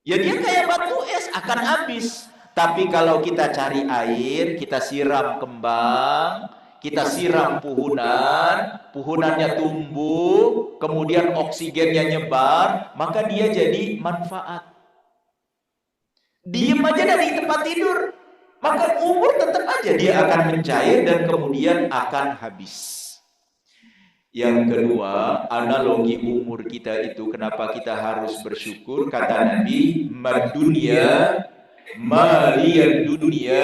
Ya dia kayak batu es akan habis. Tapi kalau kita cari air, kita siram kembang, kita siram puhunan, puhunannya tumbuh, kemudian oksigennya nyebar, maka dia jadi manfaat. Diem aja dari tempat tidur, maka umur tetap aja dia akan mencair dan kemudian akan habis. Yang kedua, analogi umur kita itu kenapa kita harus bersyukur, kata Nabi, madunya maliyad dunya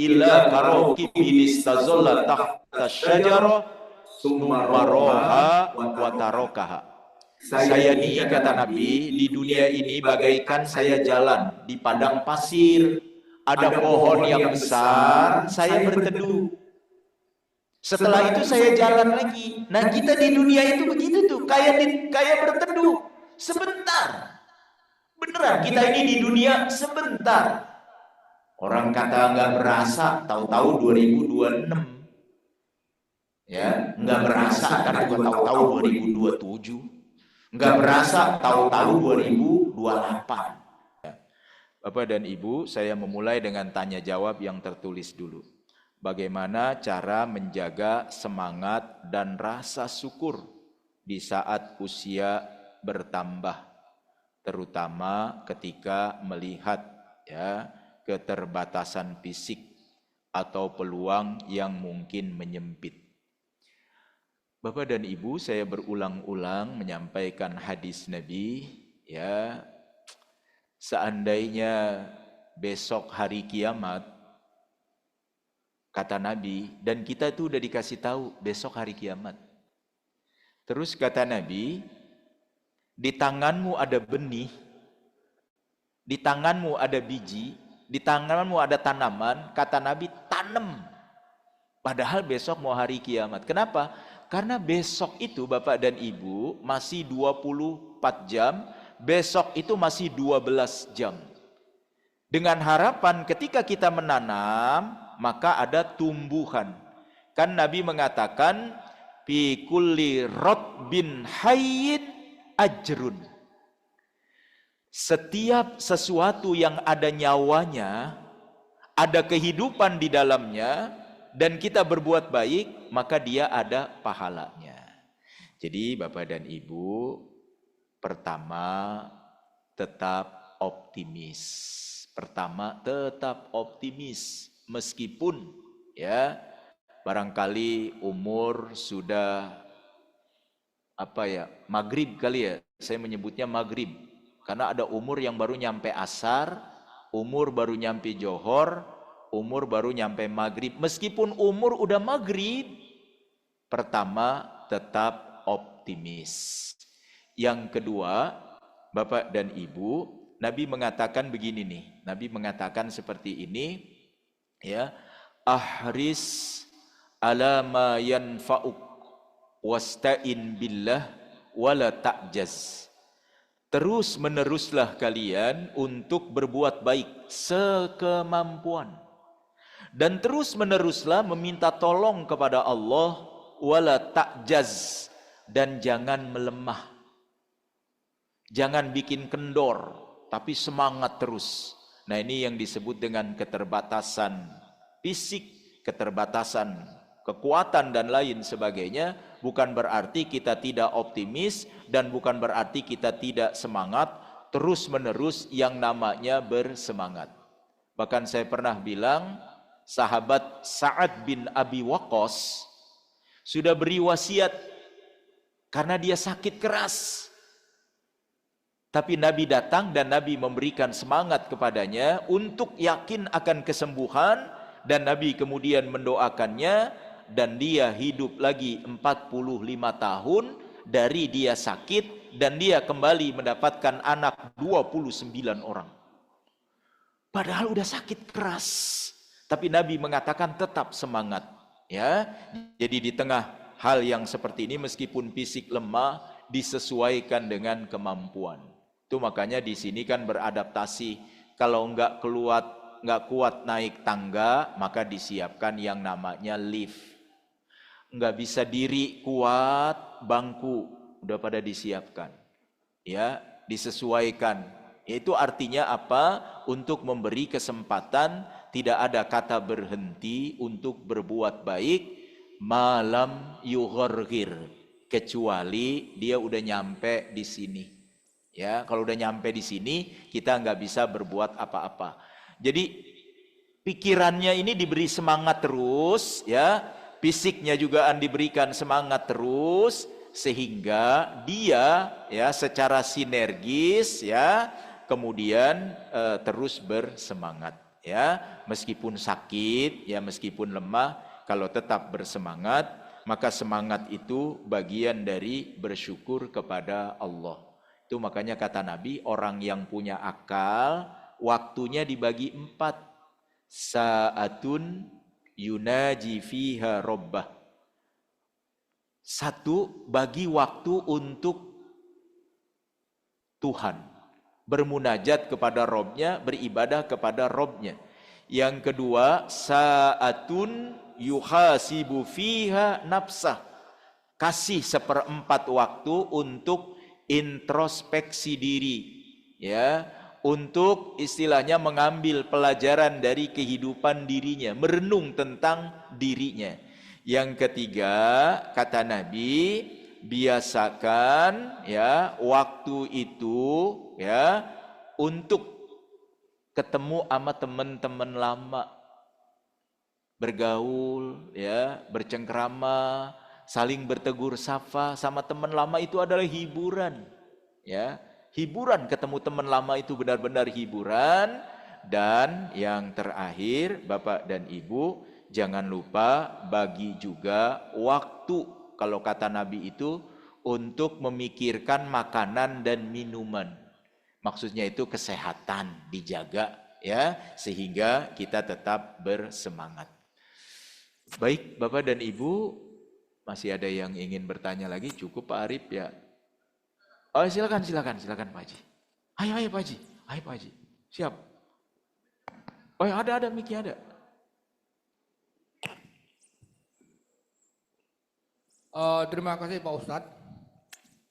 illa karokibin istazalla tahta syajarah summa raha wa tarokaha. Saya ini, kata Nabi, di dunia ini bagaikan saya jalan di padang pasir, ada pohon yang besar, saya berteduh. Setelah itu saya jalan lagi. Nah, kita di dunia itu begitu tuh, kayak berteduh sebentar. Beneran, kita ini di dunia sebentar. Orang kata nggak berasa, tahu-tahu 2026. Ya, nggak berasa karena juga tahu-tahu 2027. Nggak berasa, tahu-tahu 2028. Bapak dan Ibu, saya memulai dengan tanya jawab yang tertulis dulu. Bagaimana cara menjaga semangat dan rasa syukur di saat usia bertambah, terutama ketika melihat ya keterbatasan fisik atau peluang yang mungkin menyempit. Bapak dan Ibu, saya berulang-ulang menyampaikan hadis Nabi, ya, seandainya besok hari kiamat, kata Nabi, dan kita itu udah dikasih tahu besok hari kiamat. Terus kata Nabi, di tanganmu ada benih, di tanganmu ada biji, di tanganmu ada tanaman, kata Nabi, tanam. Padahal besok mau hari kiamat. Kenapa? Karena besok itu Bapak dan Ibu masih 24 jam, besok itu masih 12 jam. Dengan harapan ketika kita menanam, maka ada tumbuhan. Kan Nabi mengatakan, fi kulli rotbin hayyin ajrun. Setiap sesuatu yang ada nyawanya, ada kehidupan di dalamnya, dan kita berbuat baik, maka dia ada pahalanya. Jadi Bapak dan Ibu, pertama tetap optimis. Pertama tetap optimis meskipun ya barangkali umur sudah maghrib kali ya. Saya menyebutnya maghrib karena ada umur yang baru nyampe asar, umur baru nyampe johor, umur baru nyampe maghrib. Meskipun umur udah maghrib, pertama tetap optimis. Yang kedua, Bapak dan Ibu, Nabi mengatakan begini nih. Nabi mengatakan seperti ini, ya, ahris ala ma yanfa'uk wasta'in billah wala ta'jaz. Terus meneruslah kalian untuk berbuat baik sekemampuan, dan terus meneruslah meminta tolong kepada Allah, wala ta'jaz, dan jangan melemah, jangan bikin kendor, tapi semangat terus. Nah, ini yang disebut dengan keterbatasan fisik, keterbatasan kekuatan dan lain sebagainya. Bukan berarti kita tidak optimis dan bukan berarti kita tidak semangat, terus menerus yang namanya bersemangat. Bahkan saya pernah bilang, sahabat Sa'ad bin Abi Waqqas sudah beri wasiat karena dia sakit keras. Tapi Nabi datang dan Nabi memberikan semangat kepadanya untuk yakin akan kesembuhan, dan Nabi kemudian mendoakannya, dan dia hidup lagi 45 tahun dari dia sakit, dan dia kembali mendapatkan anak 29 orang. Padahal udah sakit keras, tapi Nabi mengatakan tetap semangat, ya. Jadi di tengah hal yang seperti ini, meskipun fisik lemah, disesuaikan dengan kemampuan. Itu makanya di sini kan beradaptasi. Kalau nggak kuat naik tangga, maka disiapkan yang namanya lift. Nggak bisa diri kuat, bangku udah pada disiapkan, ya, disesuaikan. Itu artinya apa? Untuk memberi kesempatan, tidak ada kata berhenti untuk berbuat baik, malam yughorghir, kecuali dia udah nyampe di sini. Ya, kalau udah nyampe di sini, kita nggak bisa berbuat apa-apa. Jadi pikirannya ini diberi semangat terus, ya. Fisiknya juga diberikan semangat terus, sehingga dia ya secara sinergis ya kemudian terus bersemangat, ya, meskipun sakit, ya meskipun lemah, kalau tetap bersemangat, maka semangat itu bagian dari bersyukur kepada Allah. Itu makanya kata Nabi, orang yang punya akal waktunya dibagi 4. Sa'atun yunaji fiha rabbah. 1, bagi waktu untuk Tuhan, bermunajat kepada Robnya, beribadah kepada Robnya. Yang kedua, sa'atun yuhasibu fiha nafsah, kasih 1/4 waktu untuk introspeksi diri, ya, untuk istilahnya mengambil pelajaran dari kehidupan dirinya, merenung tentang dirinya. Yang ketiga, kata Nabi, biasakan ya waktu itu ya untuk ketemu sama teman-teman lama, bergaul, ya, bercengkrama, saling bertegur sapa sama teman lama, itu adalah hiburan, ya. Hiburan, ketemu teman lama itu benar-benar hiburan. Dan yang terakhir, Bapak dan Ibu, jangan lupa bagi juga waktu, kalau kata Nabi itu, untuk memikirkan makanan dan minuman. Maksudnya itu kesehatan dijaga, ya, sehingga kita tetap bersemangat. Baik, Bapak dan Ibu, masih ada yang ingin bertanya lagi? Cukup Pak Arif, ya? Oh, silakan Pak Haji. Ayo Pak Haji, ayo Pak Haji. Siap. Oh, ada Miki ada. Terima kasih Pak Ustadz.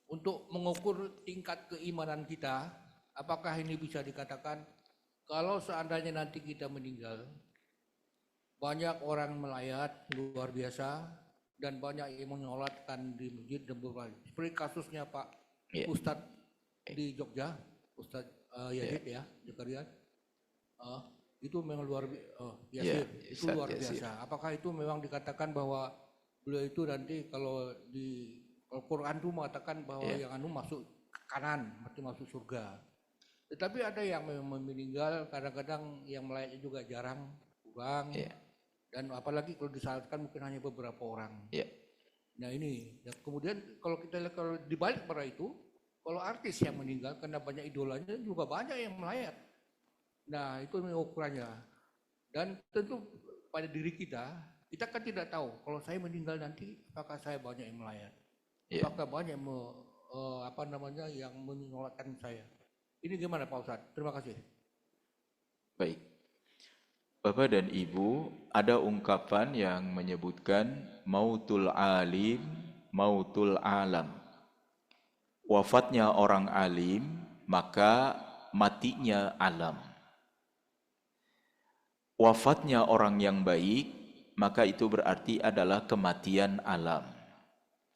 Untuk mengukur tingkat keimanan kita apakah ini bisa dikatakan kalau seandainya nanti kita meninggal, banyak orang melayat luar biasa dan banyak yang menyolatkan di masjid dan beberapa. Seperti kasusnya Pak Ustadz di Jogja, Ustadz Yazid ya, Zakaria. Itu memang luar biasa. Itu luar biasa. Apakah itu memang dikatakan bahwa beliau itu nanti kalau di Al-Quran itu mengatakan bahwa yang masuk ke kanan, berarti masuk surga. Tetapi ada yang memang meninggal, kadang-kadang yang melayatnya juga jarang, kurang. Dan apalagi kalau disalatkan mungkin hanya beberapa orang. Nah ini, dan kemudian kalau kita lihat kalau dibalik pada itu, kalau artis yang meninggal karena banyak idolanya juga banyak yang melayat. Nah itu ukurannya. Dan tentu pada diri kita kan tidak tahu kalau saya meninggal nanti apakah saya banyak yang melayat, apakah banyak yang menyolatkan saya. Ini gimana Pak Ustadz? Terima kasih. Baik. Bapak dan Ibu, ada ungkapan yang menyebutkan mautul alim, mautul alam. Wafatnya orang alim, maka matinya alam. Wafatnya orang yang baik, maka itu berarti adalah kematian alam.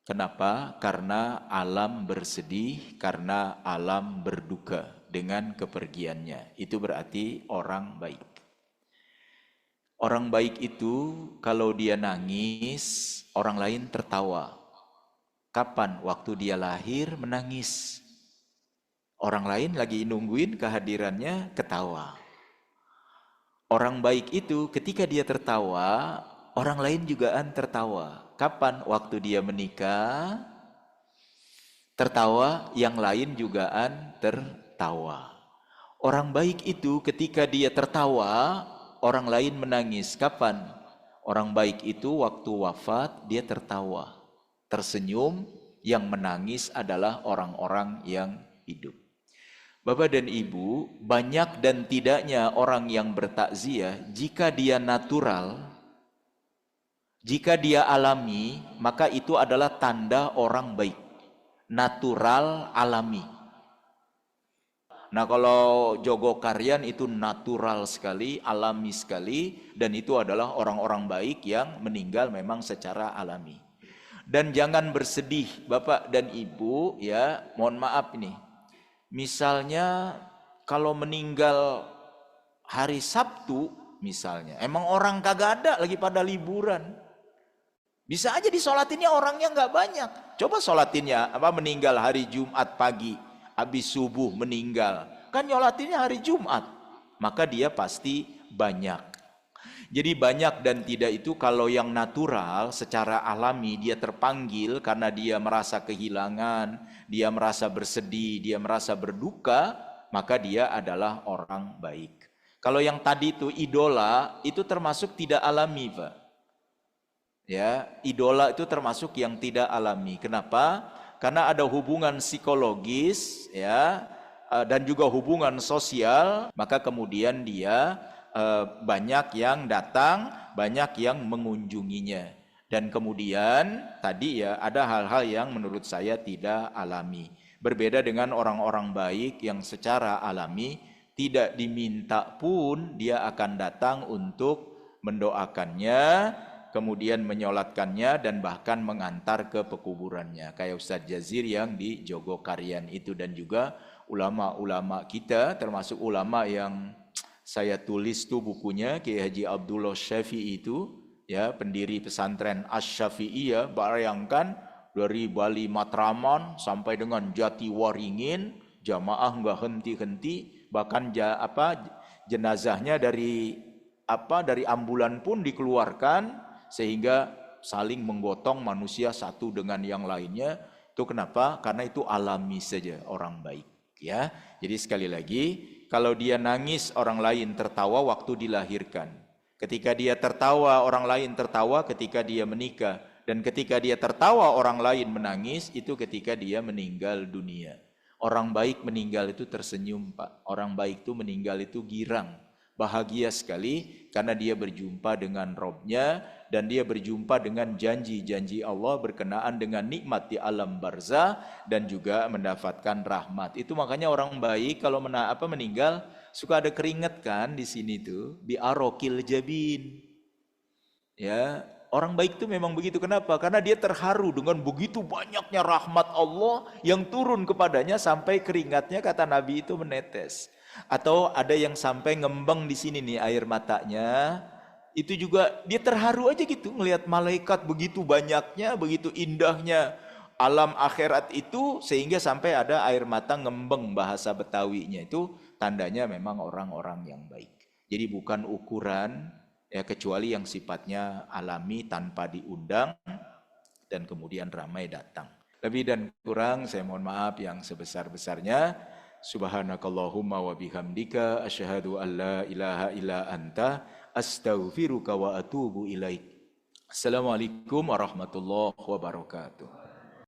Kenapa? Karena alam bersedih, karena alam berduka dengan kepergiannya. Itu berarti orang baik. Orang baik itu kalau dia nangis, orang lain tertawa. Kapan? Waktu dia lahir menangis. Orang lain lagi nungguin kehadirannya, ketawa. Orang baik itu ketika dia tertawa, orang lain juga tertawa. Kapan? Waktu dia menikah, tertawa, yang lain juga tertawa. Orang baik itu ketika dia tertawa, orang lain menangis. Kapan? Orang baik itu waktu wafat dia tertawa, tersenyum, yang menangis adalah orang-orang yang hidup. Bapak dan Ibu, banyak dan tidaknya orang yang bertakziah, jika dia natural, jika dia alami, maka itu adalah tanda orang baik. Natural, alami. Nah kalau Jogokarian itu natural sekali, alami sekali, dan itu adalah orang-orang baik yang meninggal memang secara alami. Dan jangan bersedih Bapak dan Ibu, ya, mohon maaf ini. Misalnya kalau meninggal hari Sabtu misalnya, emang orang kagak ada lagi pada liburan. Bisa aja disolatinnya orangnya nggak banyak. Coba solatinnya meninggal hari Jumat pagi, habis subuh meninggal. Kan nyolatinnya hari Jumat, maka dia pasti banyak. Jadi banyak dan tidak itu kalau yang natural secara alami dia terpanggil karena dia merasa kehilangan, dia merasa bersedih, dia merasa berduka, maka dia adalah orang baik. Kalau yang tadi itu idola, itu termasuk tidak alami, Pak. Ya, idola itu termasuk yang tidak alami. Kenapa? Karena ada hubungan psikologis, ya, dan juga hubungan sosial, maka kemudian dia banyak yang datang, banyak yang mengunjunginya. Dan kemudian tadi ya ada hal-hal yang menurut saya tidak alami. Berbeda dengan orang-orang baik yang secara alami tidak diminta pun dia akan datang untuk mendoakannya, kemudian menyolatkannya dan bahkan mengantar ke pekuburannya. Kayak Ustadz Jazir yang di Jogokarian itu, dan juga ulama-ulama kita termasuk ulama yang saya tulis tuh bukunya, Kiai Haji Abdullah Syafi'i itu, ya, pendiri pesantren Asy-Syafi'iyah. Bayangkan dari Bali Matraman sampai dengan Jatiwaringin, jamaah nggak henti-henti, bahkan jenazahnya dari ambulan pun dikeluarkan sehingga saling menggotong manusia satu dengan yang lainnya. Itu kenapa? Karena itu alami saja orang baik, ya. Jadi sekali lagi, kalau dia nangis, orang lain tertawa waktu dilahirkan. Ketika dia tertawa, orang lain tertawa ketika dia menikah. Dan ketika dia tertawa, orang lain menangis, itu ketika dia meninggal dunia. Orang baik meninggal itu tersenyum, Pak. Orang baik itu meninggal itu girang. Bahagia sekali karena dia berjumpa dengan Robnya dan dia berjumpa dengan janji-janji Allah berkenaan dengan nikmat di alam barzah dan juga mendapatkan rahmat. Itu makanya orang baik kalau meninggal suka ada keringat kan di sini tuh, bi arokil jabin. Ya, orang baik itu memang begitu. Kenapa? Karena dia terharu dengan begitu banyaknya rahmat Allah yang turun kepadanya sampai keringatnya kata Nabi itu menetes. Atau ada yang sampai ngembang di sini nih air matanya. Itu juga dia terharu aja gitu ngelihat malaikat begitu banyaknya, begitu indahnya alam akhirat itu sehingga sampai ada air mata ngembang bahasa Betawinya itu tandanya memang orang-orang yang baik. Jadi bukan ukuran ya kecuali yang sifatnya alami tanpa diundang dan kemudian ramai datang. Lebih dan kurang saya mohon maaf yang sebesar-besarnya. Subhanakallahumma wa bihamdika asyhadu an la ilaha illa anta astaghfiruka wa atubu ilaik. Assalamualaikum warahmatullahi wabarakatuh.